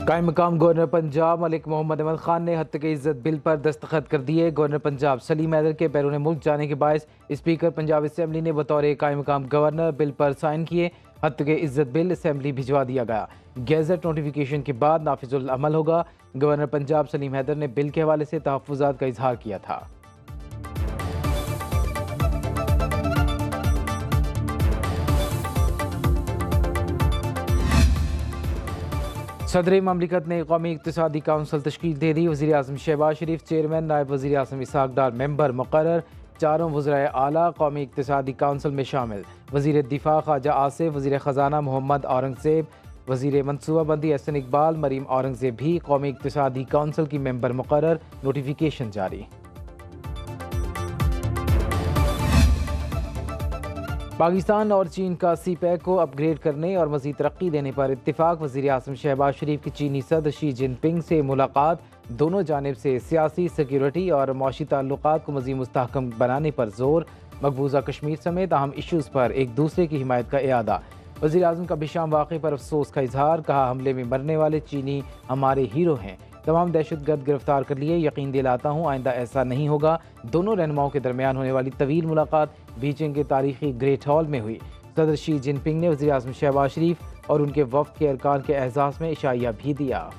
कायम मकाम गवर्नर पंजाब मलिक मोहम्मद अहमद खान ने हत्या के इज्जत बिल पर दस्तखत कर दिए। गवर्नर पंजाब सलीम हैदर के बैरून मुल्क जाने के बायस स्पीकर पंजाब असम्बली ने बतौर कायम मकाम गवर्नर बिल पर साइन किए। हत्या के इज्जत बिल असम्बली भिजवा दिया गया। गैजेट नोटिफिकेशन के बाद नाफिजुल अमल होगा। गवर्नर पंजाब सलीम हैदर ने बिल के हवाले से तहफ़्फ़ुज़ात का इजहार किया था। सदर ममलिकत ने कौमी इक़्तिसादी काउंसिल तश्कील दे दी। वज़ीर आज़म शहबाज शरीफ चेयरमैन, नायब वज़ीर आज़म इसहाक डार मेंबर मुक़र्रर। चारों वज़राए आला कौमी इक़्तिसादी काउंसिल में शामिल। वज़ीर दिफा ख्वाजा आसिफ, वज़ीर ख़जाना मोहम्मद औरंगज़ेब, वज़ीर मनसूबाबंदी एहसन इकबाल, मरीम औरंगज़ेब भी कौमी इक़्तिसादी काउंसिल की मेंबर मुक़र्रर। नोटिफिकेशन जारी। पाकिस्तान और चीन का सी पैक को अपग्रेड करने और मज़ीद तरक्की देने पर इत्तिफाक। वज़ीर आज़म शहबाज शरीफ की चीनी सदर शी जिनपिंग से मुलाकात। दोनों जानिब से सियासी, सिक्योरिटी और मौशी ताल्लुकात को मज़ीद मुस्तहकम बनाने पर जोर। मकबूजा कश्मीर समेत अहम इशूज़ पर एक दूसरे की हिमायत का इरादा। वज़ीर आज़म का बिशाम वाक़े पर अफसोस का इजहार। कहा, हमले में मरने वाले चीनी हमारे हीरो हैं। तमाम दहशतगर्द गिरफ्तार कर लिए। यकीन दिलाता हूँ आइंदा ऐसा नहीं होगा। दोनों रहनुमाओं के दरमियान होने वाली तवील मुलाकात बीजिंग के तारीखी ग्रेट हॉल में हुई। सदर शी जिनपिंग ने वज़ीर आज़म शहबाज शरीफ और उनके वफ़द के अरकान के एहसास में इशाइया भी दिया।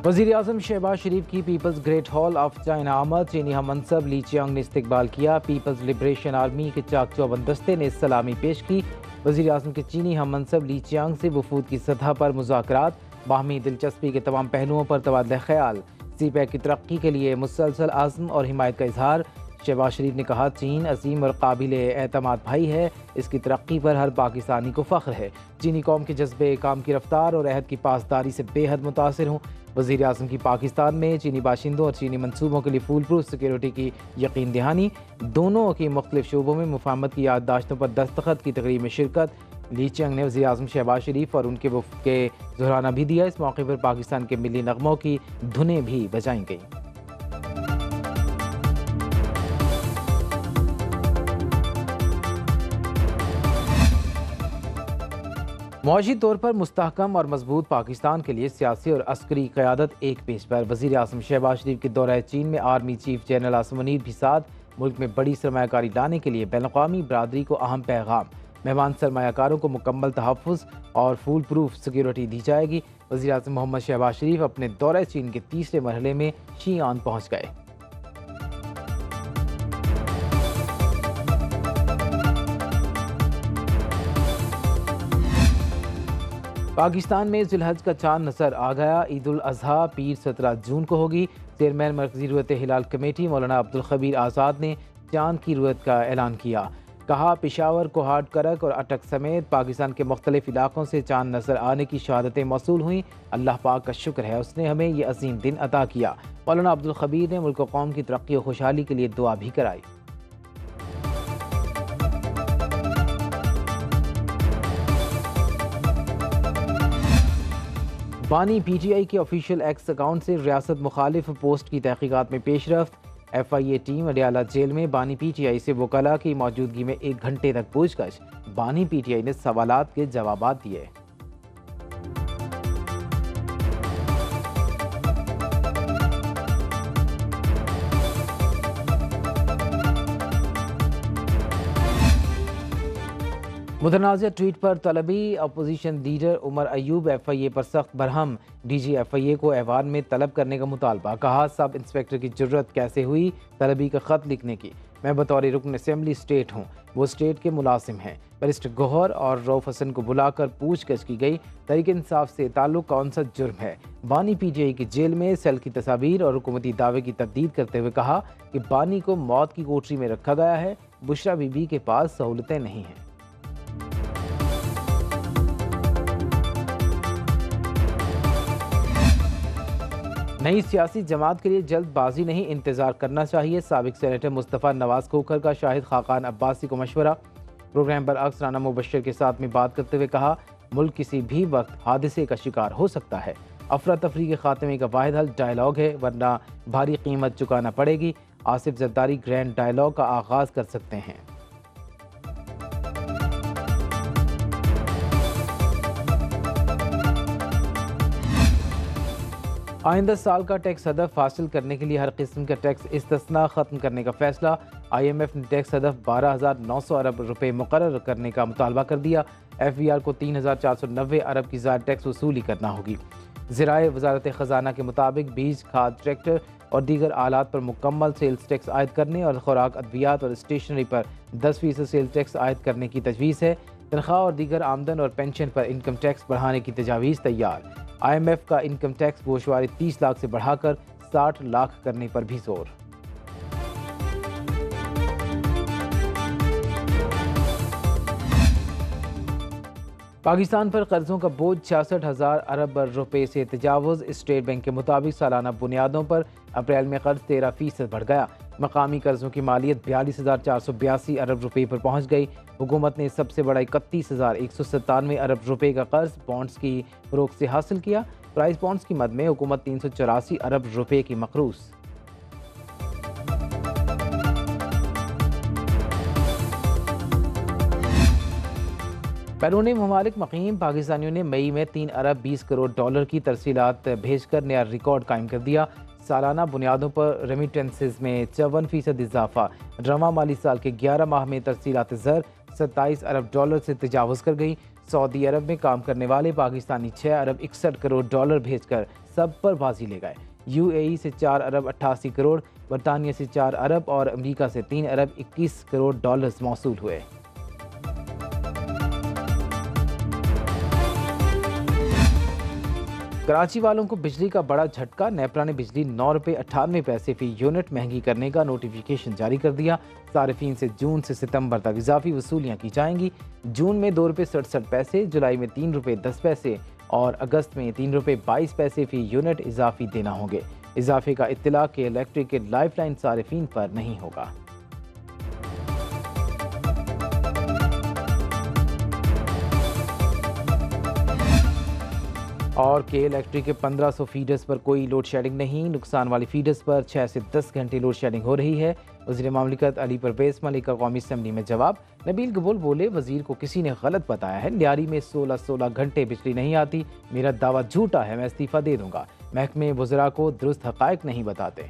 वज़ीर आज़म शहबाज शरीफ की People's Great Hall of China आमद। चीनी हम मनसब ली चियांग ने इस्तकबाल किया। पीपल्स लिबरेशन आर्मी के चाक चौबंद दस्ते ने सलामी पेश की। वज़ीर आज़म के चीनी हम मनसब ली चियांग से वफूद की सतह पर मुज़ाकरात। बाहमी दिलचस्पी के तमाम पहलुओं पर तबादला ख्याल। सी पैक की तरक्की के लिए मुसलसल आज़म और हिमायत का इजहार। शहबाज शरीफ ने कहा, चीन अजीम और काबिल एतमाद भाई है। इसकी तरक्की पर हर पाकिस्तानी को फ़ख्र है। चीनी कौम के जज्बे, काम की रफ्तार और अहद की पासदारी से बेहद मुतासिर हूँ। वज़ीर आज़म की पाकिस्तान में चीनी बाशिंदों और चीनी मनसूबों के लिए फूल प्रूफ सिक्योरिटी की यकीन दहानी। दोनों की मुख्तलिफ शोबों में मुफाहमत की याददाश्तों पर दस्तखत की तकरीब में शिरकत। ली चियांग ने वज़ीर आज़म शहबाज शरीफ और उनके वफ़द के ज़ुहराना भी दिया। इस मौके पर पाकिस्तान के मिली नगमों की धुनें भी बजाई गईं। मौजी तौर पर मुस्तहकम और मजबूत पाकिस्तान के लिए सियासी और अस्करी क़यादत एक पेज पर। वज़ीर आज़म शहबाज शरीफ के दौरे चीन में army chief general Asim Munir भी साथ। मुल्क में बड़ी सरमायाकारी लाने के लिए बैनुल-अक़वामी बरादरी को अहम पैगाम। मेहमान सरमायाकारों को मुकम्मल तहफ़्फ़ुज़ और फूल प्रूफ सिक्योरिटी दी जाएगी। वज़ीर आज़म मोहम्मद शहबाज शरीफ अपने दौरे चीन के तीसरे मरहले में शीआन पहुँच गए। पाकिस्तान में ज़िलहज का चांद नजर आ गया। ईद उल अज़हा पीर 17 जून को होगी। चेयरमैन मरकज़ी रुयत हिलाल कमेटी मौलाना अब्दुल खबीर आज़ाद ने चांद की रुयत का ऐलान किया। कहा, पेशावर, कोहाट, करक और अटक समेत पाकिस्तान के मुख्तलिफ इलाकों से चांद नजर आने की शहादतें मौसूल हुई। अल्लाह पाक का शुक्र है, उसने हमें ये अजीम दिन अता किया। मौलाना अब्दुल खबीर ने मुल्क व कौम की तरक्की और खुशहाली के लिए दुआ भी कराई। बानी PTI के ऑफिशियल एक्स अकाउंट से रियासत मुखालिफ पोस्ट की तहकीकात में पेशरफ्त। FIA टीम अडयाला जेल में बानी PTI से वकला की मौजूदगी में 1 घंटे तक पूछताछ। बानी PTI ने सवालात के जवाब दिए। मुतनाज़ ट्वीट पर तलबी। Opposition leader Umar Ayub FIA पर सख्त बरहम। DG FIA को ऐवान में तलब करने का मुतालबा। कहा, सब इंस्पेक्टर की जरूरत कैसे हुई तलबी का ख़त लिखने की। मैं बतौर रुकन असम्बली स्टेट हूँ, वो स्टेट के मुलाजिम हैं। बैरिस्टर गौहर और रऊफ हसन को बुलाकर पूछगछ की गई। तहरीक इंसाफ से ताल्लुक़ कौन सा जुर्म है। बानी PTI की जेल में सेल की तस्वीर और हुकूमती दावे की तब्दील करते हुए कहा कि बानी को मौत की कोठरी में रखा गया है। बुशरा बीबी के पास सहूलतें नहीं हैं। नई सियासी जमात के लिए जल्दबाजी नहीं, इंतजार करना चाहिए। साबिक सेनेटर मुस्तफ़ा नवाज खोखर का शाहिद खाकान अब्बासी को मशवरा। प्रोग्राम पर अक्स राना मुबशर के साथ में बात करते हुए कहा, मुल्क किसी भी वक्त हादसे का शिकार हो सकता है। अफरा तफरी के खात्मे का वाहिद हल डायलॉग है, वरना भारी कीमत चुकाना पड़ेगी। आसिफ जरदारी ग्रैंड डायलॉग का आगाज़ कर सकते हैं। आइंदा साल का टैक्स हदफ हासिल करने के लिए हर किस्म का टैक्स इस्तिस्ना ख़त्म करने का फैसला। IMF ने टैक्स हदफ 12,900 अरब रुपये मुकर्रर करने का मुतालबा कर दिया। FBR को 3,490 अरब की ज़ायद टैक्स वसूली करना होगी। ज़राए वजारत ख़जाना के मुताबिक बीज, खाद, ट्रैक्टर और दीगर आलात पर मुकम्मल सेल्स टैक्स आयद करने और खुराक, अद्वियात और स्टेशनरी पर 10% सेल्स टैक्स आयद करने की तजवीज़ है। तनख्वाह और दीगर आमदन और पेंशन पर इनकम टैक्स बढ़ाने की तजावीज़ तैयार। IMF का इनकम टैक्स गोशवारी 30 लाख से बढ़ाकर 60 लाख करने पर भी जोर। पाकिस्तान पर कर्जों का बोझ 66,000 अरब रुपए से तजावुज़। स्टेट बैंक के मुताबिक सालाना बुनियादों पर अप्रैल में कर्ज 13% बढ़ गया। मकामी कर्जों की मालियत 42,482 अरब रुपए पर पहुंच गई। हुकूमत ने सबसे बड़ा 31,197 अरब रुपए का कर्ज बॉन्ड्स की फरोख से हासिल किया। प्राइस बॉन्ड्स की मद में हुकूमत 384 अरब रुपए की मकरूज। बैरून ममालिक मुकीम पाकिस्तानियों ने मई में 3 अरब 20 करोड़ डॉलर की तरसीलात भेजकर नया रिकॉर्ड कायम कर दिया। सालाना बुनियादों पर रेमिटेंसेज में 54% इजाफा। रवां माली साल के 11 माह में तरसीलात ज़र 27 अरब डॉलर से तजावुज़ कर गई। सऊदी अरब में काम करने वाले पाकिस्तानी 6 अरब 61 करोड़ डॉलर भेजकर सब पर बाजी ले गए। UAE से 4 अरब 88 करोड़, बरतानिया से 4 अरब और अमरीका से 3 अरब 21 करोड़ डॉलर्स मौसूल हुए। कराची वालों को बिजली का बड़ा झटका। नेपरा ने बिजली 9 रुपये 98 पैसे फी यूनिट महंगी करने का नोटिफिकेशन जारी कर दिया। सारिफीन से जून से सितंबर तक इजाफी वसूलियाँ की जाएंगी। जून में 2 रुपये 67 पैसे, जुलाई में 3 रुपये 10 पैसे और अगस्त में 3 रुपये 22 पैसे फी यूनिट इजाफी देना होंगे। इजाफे का इत्तला के इलेक्ट्रिक के लाइफलाइन सारिफीन पर नहीं होगा। और के इलेक्ट्रिक के 1500 फीडर्स पर कोई लोड शेडिंग नहीं। नुकसान वाली फीडर्स पर 6 से 10 घंटे लोड शेडिंग हो रही है। वज़ीर मामलिकत अली परवेज़ मलिक का कौमी असम्बली में जवाब। नबील कबूल बोले, वज़ीर को किसी ने गलत बताया है। लियारी में 16 घंटे बिजली नहीं आती। मेरा दावा झूठा है, मैं इस्तीफ़ा दे दूंगा। महकमे वज़रा को दुरुस्त हक़ाइक़ नहीं बताते।